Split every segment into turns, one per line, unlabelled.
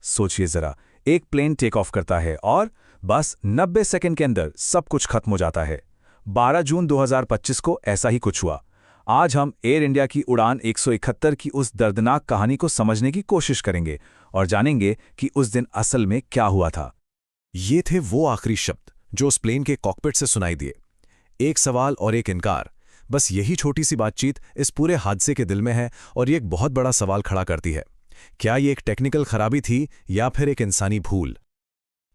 सोचिए जरा, एक प्लेन टेक ऑफ करता है और बस 90 सेकंड के अंदर सब कुछ खत्म हो जाता है। 12 जून 2025 को ऐसा ही कुछ हुआ। आज हम एयर इंडिया की उड़ान 171 की उस दर्दनाक कहानी को समझने की कोशिश करेंगे और जानेंगे कि उस दिन असल में क्या हुआ था।
ये थे वो आखिरी शब्द जो उस प्लेन के कॉकपिट से सुनाई दिए। एक सवाल और एक इनकार, बस यही छोटी सी बातचीत इस पूरे हादसे के दिल में है और ये एक बहुत बड़ा सवाल खड़ा करती है। क्या ये एक टेक्निकल खराबी थी या फिर एक इंसानी भूल?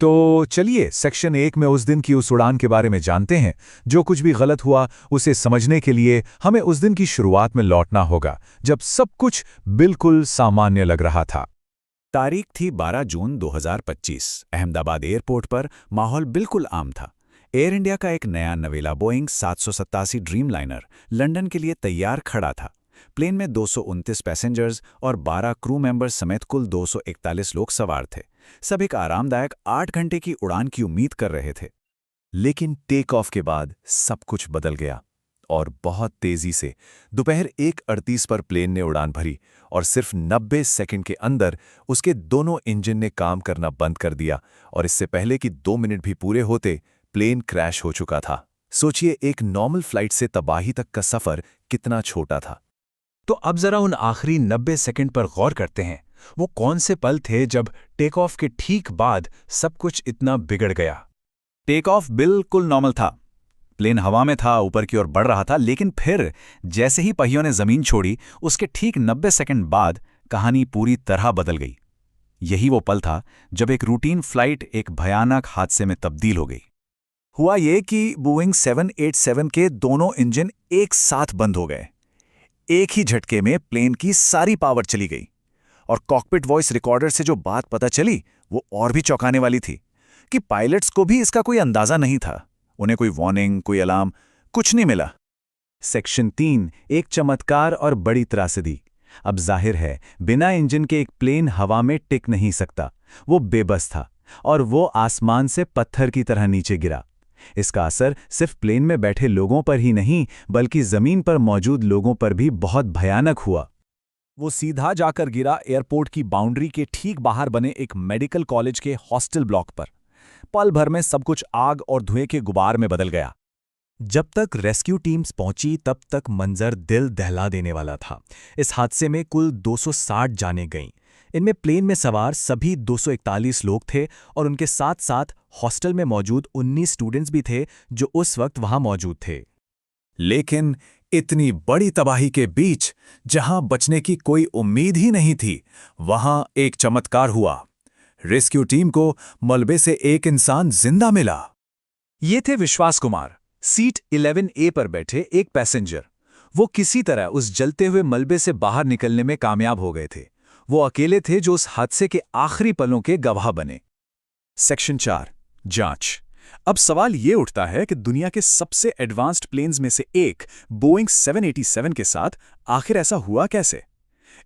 तो चलिए सेक्शन 1 में उस दिन की उस उड़ान के बारे में जानते हैं। जो कुछ भी गलत हुआ उसे समझने के लिए हमें उस दिन की शुरुआत में लौटना होगा, जब सब कुछ बिल्कुल सामान्य लग रहा था।
तारीख थी 12 जून 2025। अहमदाबाद एयरपोर्ट पर माहौल बिल्कुल आम था। एयर इंडिया का एक नया नवेला बोइंग 787 ड्रीमलाइनर लंदन के लिए तैयार खड़ा था। प्लेन में 229 पैसेंजर्स और 12 क्रू मेंबर्स समेत कुल 241 लोग सवार थे। सब एक आरामदायक 8 घंटे की उड़ान की उम्मीद कर रहे थे। लेकिन टेक ऑफ के बाद सब कुछ बदल गया और बहुत तेजी से। दोपहर 1:38 पर प्लेन ने उड़ान भरी और सिर्फ 90 सेकंड के अंदर उसके दोनों इंजन ने काम करना बंद कर दिया और इससे पहले कि 2 मिनट भी पूरे होते प्लेन क्रैश हो चुका था। सोचिए, एक नॉर्मल फ्लाइट से तबाही तक का सफर कितना छोटा था।
तो अब जरा उन आखिरी 90 सेकंड पर गौर करते हैं। वो कौन से पल थे जब टेक ऑफ के ठीक बाद सब कुछ इतना बिगड़ गया?
टेक ऑफ बिल्कुल नॉर्मल था। प्लेन हवा में था, ऊपर की ओर बढ़ रहा था, लेकिन फिर जैसे ही पहियों ने जमीन छोड़ी उसके ठीक 90 सेकंड बाद कहानी पूरी तरह बदल गई। यही वो पल था जब एक रूटीन फ्लाइट एक भयानक हादसे में तब्दील हो गई। हुआ ये कि बोइंग 787 के दोनों इंजन एक साथ बंद हो गए। एक ही झटके में प्लेन की सारी पावर चली गई और कॉकपिट वॉइस रिकॉर्डर से जो बात पता चली वो और भी चौंकाने वाली थी कि पायलट्स को भी इसका कोई अंदाजा नहीं था। उन्हें कोई वार्निंग, कोई अलार्म, कुछ नहीं मिला।
सेक्शन 3, एक चमत्कार और बड़ी त्रासदी। अब जाहिर है, बिना इंजन के एक प्लेन हवा में टिक नहीं सकता। वो बेबस था और वो आसमान से पत्थर की तरह नीचे गिरा। इसका असर सिर्फ प्लेन में बैठे लोगों पर ही नहीं बल्कि जमीन पर मौजूद लोगों पर भी बहुत भयानक हुआ।
वो सीधा जाकर गिरा एयरपोर्ट की बाउंड्री के ठीक बाहर बने एक मेडिकल कॉलेज के हॉस्टल ब्लॉक पर। पल भर में सब कुछ आग और धुएं के गुबार में बदल गया।
जब तक रेस्क्यू टीम्स पहुंची तब तक मंजर दिल दहला देने वाला था। इस हादसे में कुल 260 जानें गईं। इनमें प्लेन में सवार सभी 241 लोग थे और उनके साथ साथ हॉस्टल में मौजूद 19 स्टूडेंट्स भी थे जो उस वक्त वहां मौजूद थे।
लेकिन इतनी बड़ी तबाही के बीच, जहां बचने की कोई उम्मीद ही नहीं थी, वहां एक चमत्कार हुआ। रेस्क्यू टीम को मलबे से एक इंसान जिंदा मिला।
ये थे विश्वास कुमार, सीट 11A पर बैठे एक पैसेंजर। वो किसी तरह उस जलते हुए मलबे से बाहर निकलने में कामयाब हो गए थे। वो अकेले थे जो उस हादसे के आखिरी पलों के गवाह बने।
सेक्शन 4, जांच। अब सवाल ये उठता है कि दुनिया के सबसे एडवांस्ड प्लेन्स में से एक बोइंग 787 के साथ आखिर ऐसा हुआ कैसे?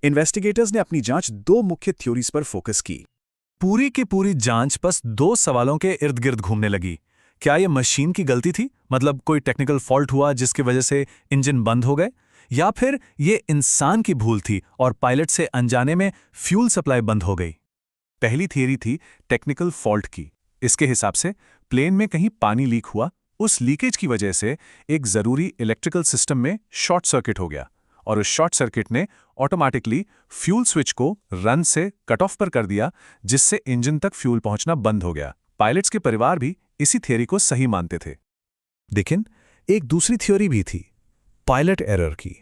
इन्वेस्टिगेटर्स ने अपनी जांच 2 मुख्य थ्योरीज पर फोकस की।
पूरी की पूरी जांच बस 2 सवालों के इर्द गिर्द घूमने लगी। क्या ये मशीन की गलती थी, मतलब कोई टेक्निकल फॉल्ट हुआ जिसकी वजह से इंजन बंद हो गए, या फिर ये इंसान की भूल थी और पायलट से अनजाने में फ्यूल सप्लाई बंद हो गई? पहली थियरी थी टेक्निकल फॉल्ट की। इसके हिसाब से प्लेन में कहीं पानी लीक हुआ, उस लीकेज की वजह से एक जरूरी इलेक्ट्रिकल सिस्टम में शॉर्ट सर्किट हो गया और उस शॉर्ट सर्किट ने ऑटोमेटिकली फ्यूल स्विच को रन से कट ऑफ पर कर दिया, जिससे इंजन तक फ्यूल पहुंचना बंद हो गया। पायलट्स के परिवार भी इसी थियरी को सही मानते थे।
लेकिन एक दूसरी थ्योरी भी थी, पायलट एरर की।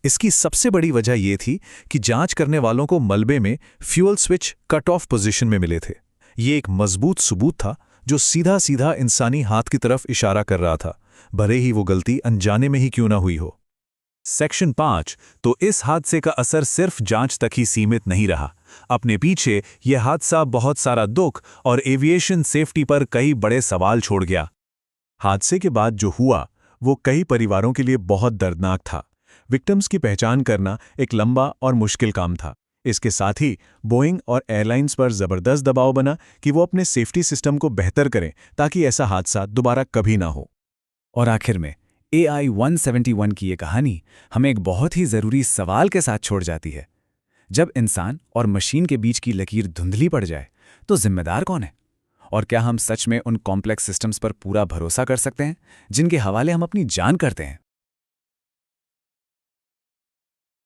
इसकी सबसे बड़ी वजह यह थी कि जांच करने वालों को मलबे में fuel switch cut off position में मिले थे। ये एक मजबूत सबूत था जो सीधा सीधा इंसानी हाथ की तरफ इशारा कर रहा था, भले ही वो गलती अनजाने में ही क्यों ना हुई हो।
सेक्शन 5, तो इस हादसे का असर सिर्फ जांच तक ही सीमित नहीं रहा। अपने पीछे यह हादसा बहुत सारा दुख और एविएशन सेफ्टी पर कई बड़े सवाल छोड़ गया। हादसे के बाद जो हुआ वो कई परिवारों के लिए बहुत दर्दनाक था। विक्टिम्स की पहचान करना एक लंबा और मुश्किल काम था। इसके साथ ही बोइंग और एयरलाइंस पर ज़बरदस्त दबाव बना कि वो अपने सेफ्टी सिस्टम को बेहतर करें ताकि ऐसा हादसा दोबारा कभी ना हो।
और आखिर में AI-171 की ये कहानी हमें एक बहुत ही ज़रूरी सवाल के साथ छोड़ जाती है। जब इंसान और मशीन के बीच की लकीर धुंधली पड़ जाए
तो जिम्मेदार कौन है? और क्या हम सच में उन कॉम्प्लेक्स सिस्टम्स पर पूरा भरोसा कर सकते हैं जिनके हवाले हम अपनी जान करते हैं?